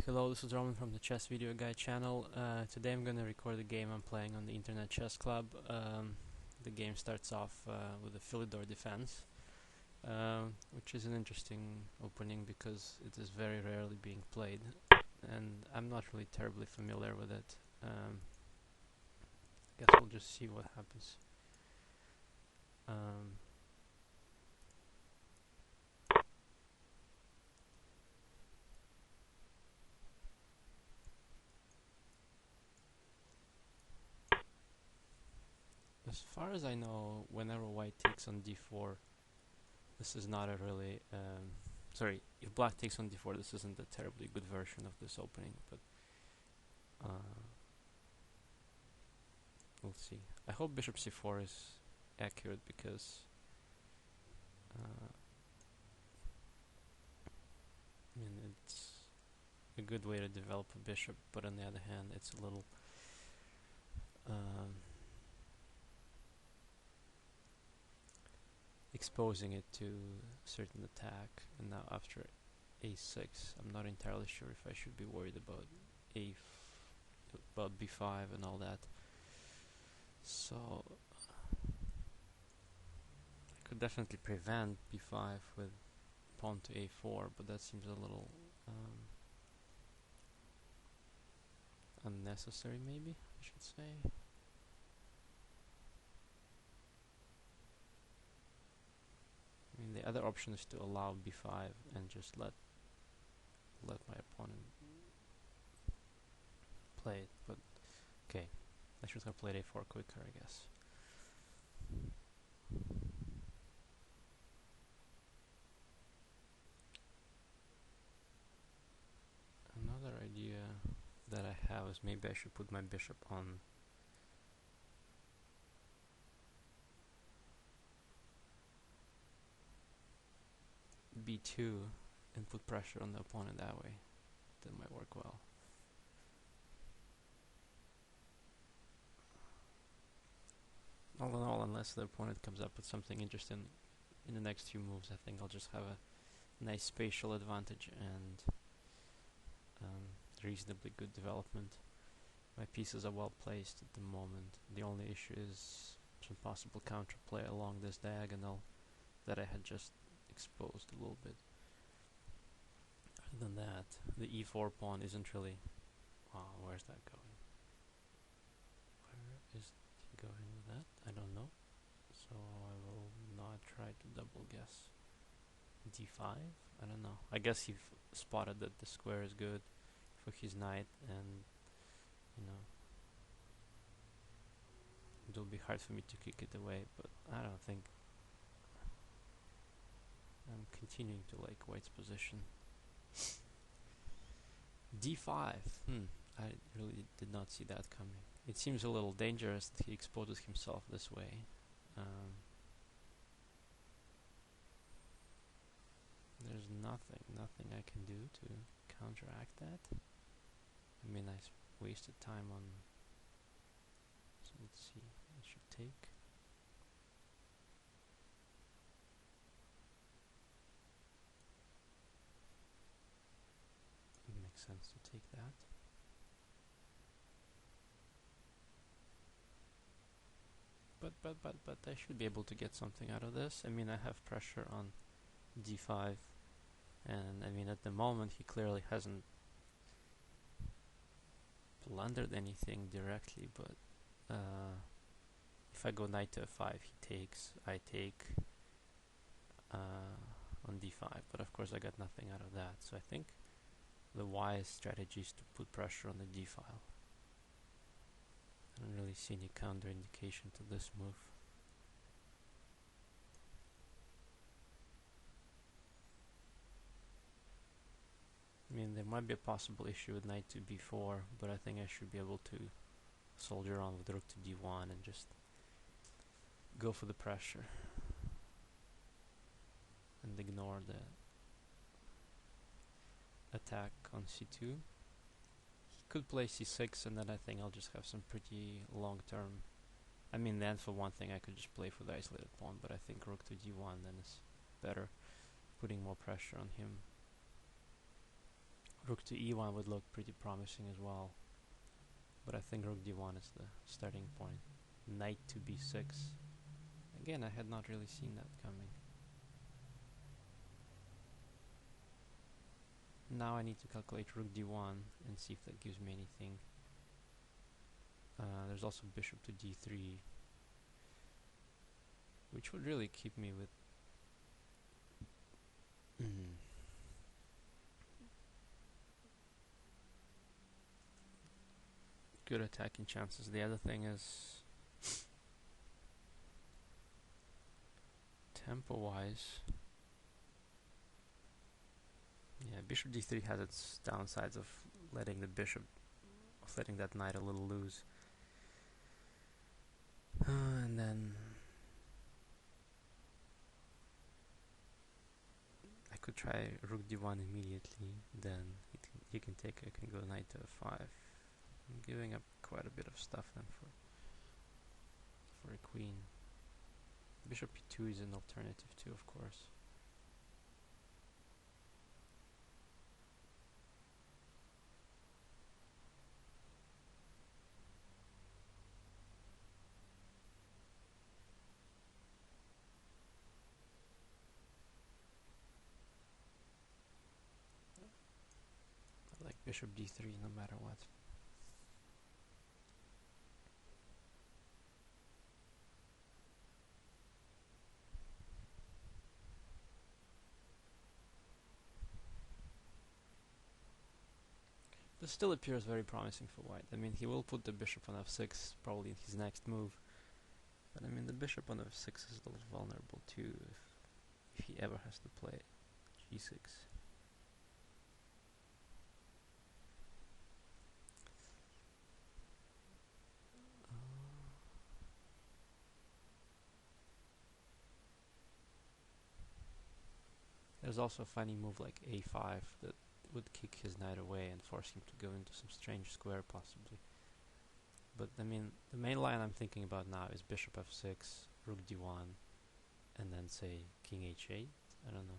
Hello, this is Roman from the Chess Video Guide channel. Today I'm going to record a game I'm playing on the Internet Chess Club. The game starts off with a Philidor defense, which is an interesting opening because it is very rarely being played, and I'm not really terribly familiar with it. Guess we'll just see what happens. As far as I know, whenever white takes on d4, this is not a really... sorry, if black takes on d4, this isn't a terribly good version of this opening, but we'll see. I hope bishop c4 is accurate because I mean, it's a good way to develop a bishop, but on the other hand, it's a little exposing it to a certain attack. And now after a6, I'm not entirely sure if I should be worried about about b5 and all that. So I could definitely prevent b5 with pawn to a4, but that seems a little unnecessary, maybe I should say. I mean, the other option is to allow b5 and just let my opponent play it, but okay, I should have played a4 quicker, I guess. Another idea that I have is maybe I should put my bishop on b2 and put pressure on the opponent that way. That might work well. All in all, unless the opponent comes up with something interesting in the next few moves, I think I'll just have a nice spatial advantage and reasonably good development. My pieces are well placed at the moment. The only issue is some possible counterplay along this diagonal that I had just exposed a little bit. Other than that, the e4 pawn isn't really... Wow, where's that going? Where is he going with that? I don't know. So I will not try to double guess. d5? I don't know. I guess he spotted that the square is good for his knight, and you know, it'll be hard for me to kick it away, but I don't think... I'm continuing to like white's position. d5. I really did not see that coming. It seems a little dangerous that he exposes himself this way. There's nothing I can do to counteract that. I mean, I wasted time on... So let's see, I should take... It makes sense to take that. But I should be able to get something out of this. I mean, I have pressure on d5, and I mean, at the moment he clearly hasn't blundered anything directly, but if I go knight to f5, he takes, I take on d5, but of course I got nothing out of that. So I think the wise strategy is to put pressure on the d file. I don't really see any counter indication to this move. I mean, there might be a possible issue with knight to b4, but I think I should be able to soldier on with rook to d1 and just go for the pressure and ignore the attack on c2. He could play c6, and then I think I'll just have some pretty long-term... I mean, then for one thing I could just play for the isolated pawn, but I think rook to d1 then is better, putting more pressure on him. Rook to e1 would look pretty promising as well. But I think rook d1 is the starting point. Knight to b6. Again, I had not really seen that coming. Now I need to calculate rook d1 and see if that gives me anything. There's also bishop to d3, which would really keep me with good attacking chances. The other thing is, tempo-wise, yeah, bishop d3 has its downsides of letting that knight a little loose. And then I could try rook d1 immediately. Then he can take. I can go knight to f5. I'm giving up quite a bit of stuff then for a queen. Bishop e2 is an alternative too, of course. I like bishop d3 no matter what. This still appears very promising for white. I mean, he will put the bishop on f6 probably in his next move. But I mean, the bishop on f6 is a little vulnerable too if he ever has to play g6. There's also a funny move like a5 that would kick his knight away and force him to go into some strange square possibly. But I mean, the main line I'm thinking about now is bishop f6, rook d1, and then say king h8. I don't know.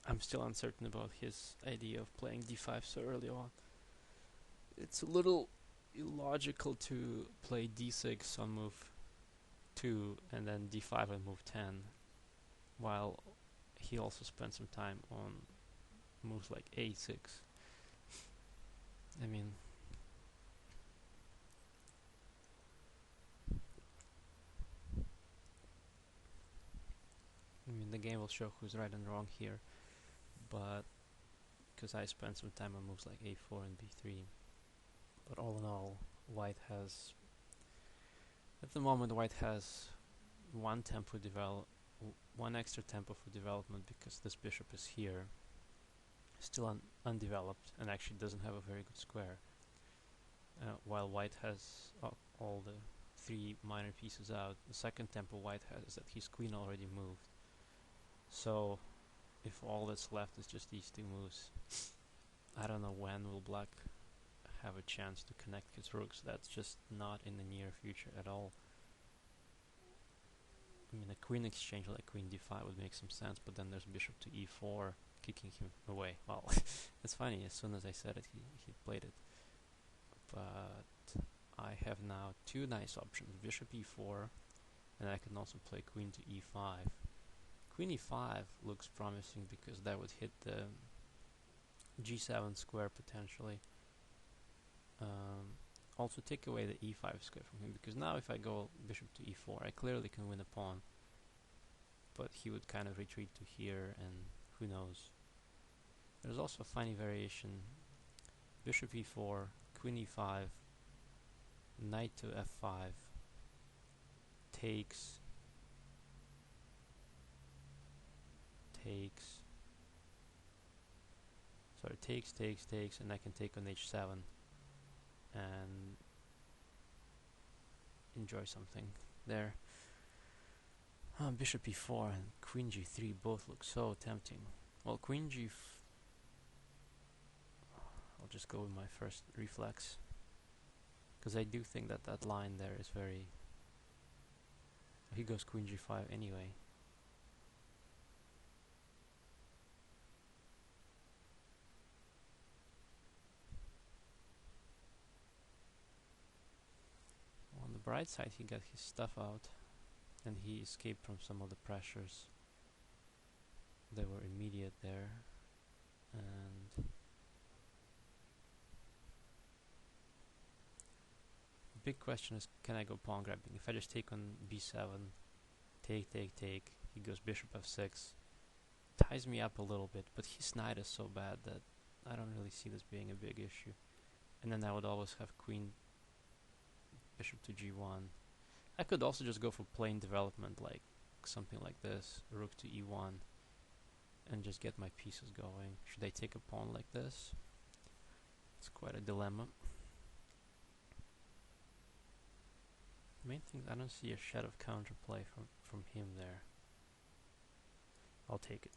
I'm still uncertain about his idea of playing d5 so early on. It's a little illogical to play d6 on move 2 and then d5 on move 10, while he also spent some time on moves like a6. I mean, the game will show who's right and wrong here, but because I spent some time on moves like a4 and b3. But all in all, at the moment, white has one extra tempo for development because this bishop is here, still undeveloped, and actually doesn't have a very good square. While white has all the 3 minor pieces out, the second tempo white has is that his queen already moved. So, if all that's left is just these 2 moves, I don't know when will black have a chance to connect his rooks. That's just not in the near future at all. I mean, a queen exchange like queen d5 would make some sense, but then there's bishop to e4 kicking him away. Well, it's funny, as soon as I said it, he played it. But I have now 2 nice options, bishop e4, and I can also play queen to e5. Queen e5 looks promising because that would hit the g7 square potentially. Also take away the e5 square from him, because now if I go bishop to e4, I clearly can win a pawn, but he would kind of retreat to here, and who knows. There's also a funny variation, bishop e4, queen e5, knight to f5, takes, and I can take on h7 and enjoy something there. Bishop e4 and queen g3 both look so tempting. Well, queen I'll just go with my first reflex, because I do think that line there is very He goes queen g5 anyway. On the bright side, he got his stuff out, and he escaped from some of the pressures that were immediate there. And the big question is, can I go pawn grabbing? If I just take on b7, take, he goes bishop f6, ties me up a little bit, but his knight is so bad that I don't really see this being a big issue. And then I would always have queen, bishop to g1. I could also just go for plain development, like something like this, rook to e1, and just get my pieces going. Should I take a pawn like this? It's quite a dilemma. The main thing is I don't see a shed of counterplay from him there. I'll take it.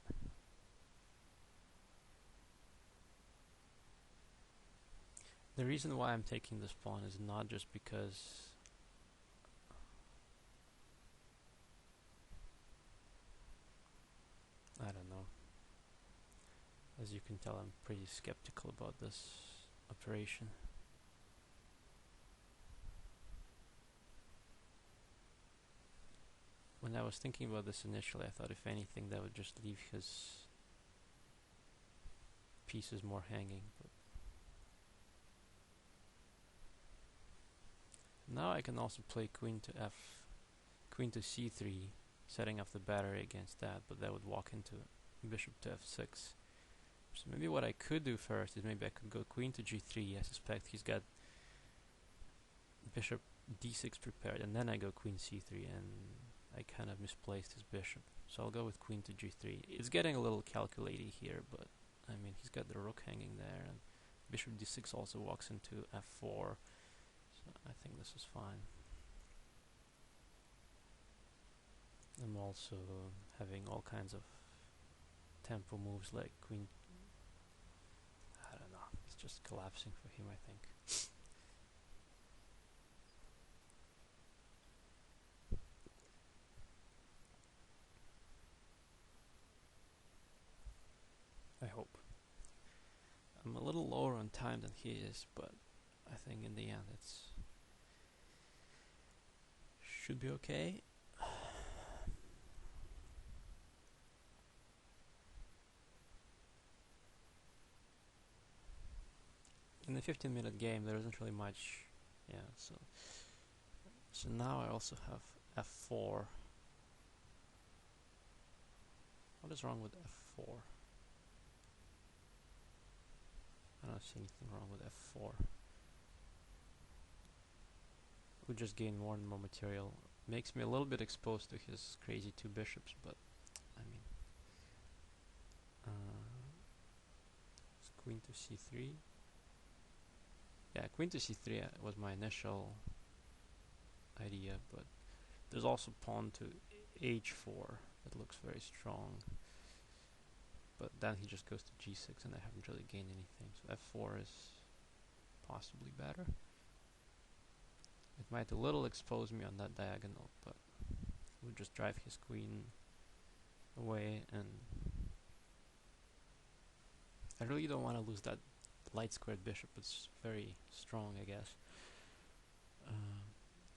The reason why I'm taking this pawn is not just because I don't know. As you can tell, I'm pretty skeptical about this operation. When I was thinking about this initially, I thought if anything that would just leave his pieces more hanging. But now I can also play queen to c3, setting up the battery against that, but that would walk into bishop to f6. So maybe what I could do first is maybe I could go queen to g3. I suspect he's got bishop d6 prepared, and then I go queen c3, and I kind of misplaced his bishop. So I'll go with queen to g3. It's getting a little calculated here, but I mean, he's got the rook hanging there, and bishop d6 also walks into f4. So I think this is fine. I'm also having all kinds of tempo moves like queen. I don't know, it's just collapsing for him, I think. I hope. I'm a little lower on time than he is, but I think in the end it's should be okay. In the 15-minute game there isn't really much, yeah, so now I also have f4. What is wrong with f4? I don't see anything wrong with f4. We just gain more and more material. Makes me a little bit exposed to his crazy two bishops, but I mean, it's queen to c3. Yeah, queen to c3 was my initial idea, but there's also pawn to h4 that looks very strong. But then he just goes to g6 and I haven't really gained anything, so f4 is possibly better. It might a little expose me on that diagonal, but it would just drive his queen away, and I really don't want to lose that light squared bishop. It's very strong, I guess.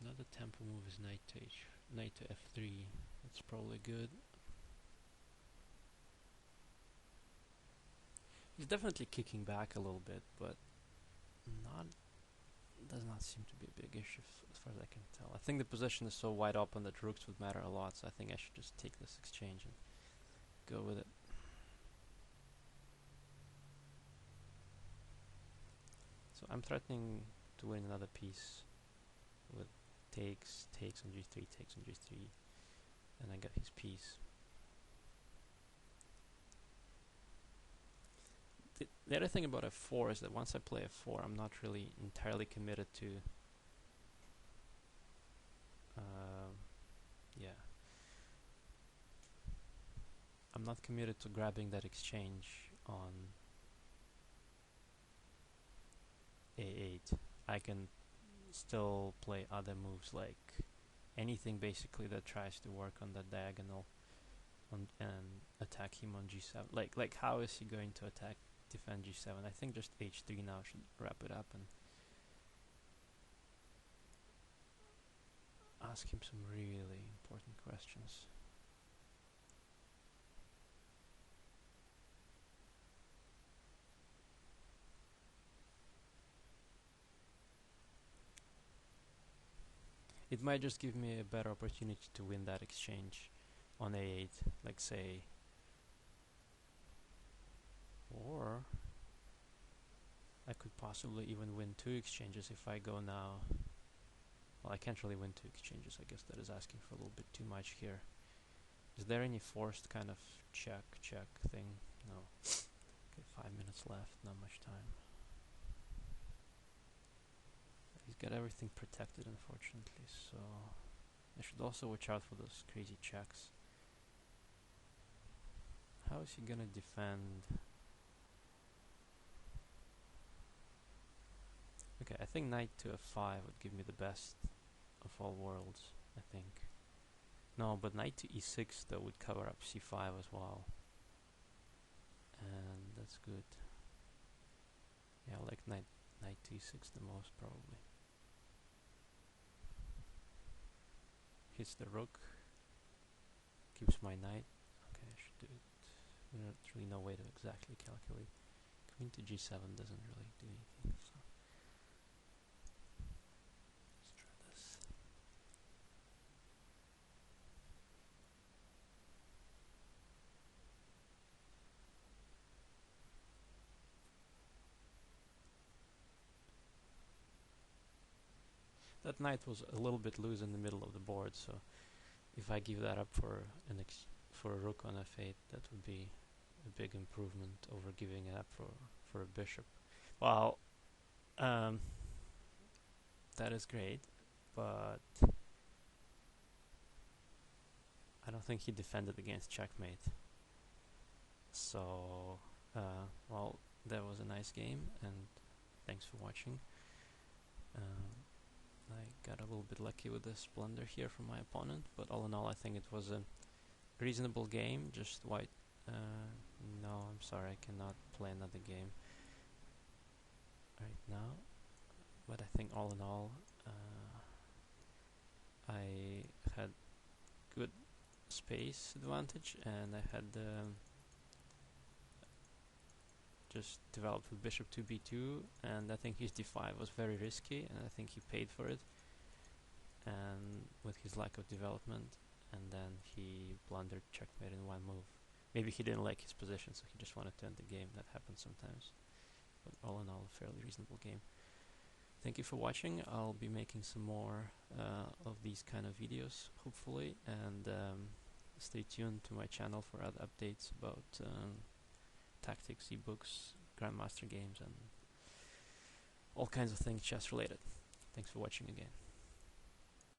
Another tempo move is knight to f3. That's probably good. He's definitely kicking back a little bit, but does not seem to be a big issue as far as I can tell. I think the position is so wide open that rooks would matter a lot, so I think I should just take this exchange and go with it. So I'm threatening to win another piece with takes on g3, takes on g3, and I get his piece. The other thing about f4 is that once I play f4, I'm not really entirely committed to I'm not committed to grabbing that exchange on a8. I can still play other moves like anything basically that tries to work on that diagonal and attack him on g7. Like how is he going to attack defend g7? I think just h3 now should wrap it up and ask him some really important questions. It might just give me a better opportunity to win that exchange on a8, like say, or I could possibly even win 2 exchanges if I go now. Well, I can't really win 2 exchanges, I guess that is asking for a little bit too much here. Is there any forced kind of check thing? No. Okay, 5 minutes left, not much time. He's got everything protected, unfortunately, so I should also watch out for those crazy checks. How is he gonna defend? Okay, I think knight to f5 would give me the best of all worlds, I think. No, but knight to e6 though would cover up c5 as well. And that's good. Yeah, I like knight to e6 the most, probably. Hits the rook. Keeps my knight. Okay, I should do it. There's really no way to exactly calculate. Queen to g7 doesn't really do anything, so let's try this. That knight was a little bit loose in the middle of the board, so if I give that up for a rook on f8, that would be a big improvement over giving it up for a bishop. Well, that is great, but I don't think he defended against checkmate. So, well, that was a nice game, and thanks for watching. I got a little bit lucky with this blunder here from my opponent, but all in all, I think it was a reasonable game. Just white. No, I'm sorry, I cannot play another game right now. But I think all in all, I had good space advantage, and I had just developed with bishop to b2, and I think his d5 was very risky, and I think he paid for it, and with his lack of development, and then he blundered checkmate in one move. Maybe he didn't like his position, so he just wanted to end the game. That happens sometimes. But all in all, a fairly reasonable game. Thank you for watching. I'll be making some more of these kind of videos, hopefully, and stay tuned to my channel for other updates about tactics, ebooks, grandmaster games, and all kinds of things chess related. Thanks for watching again.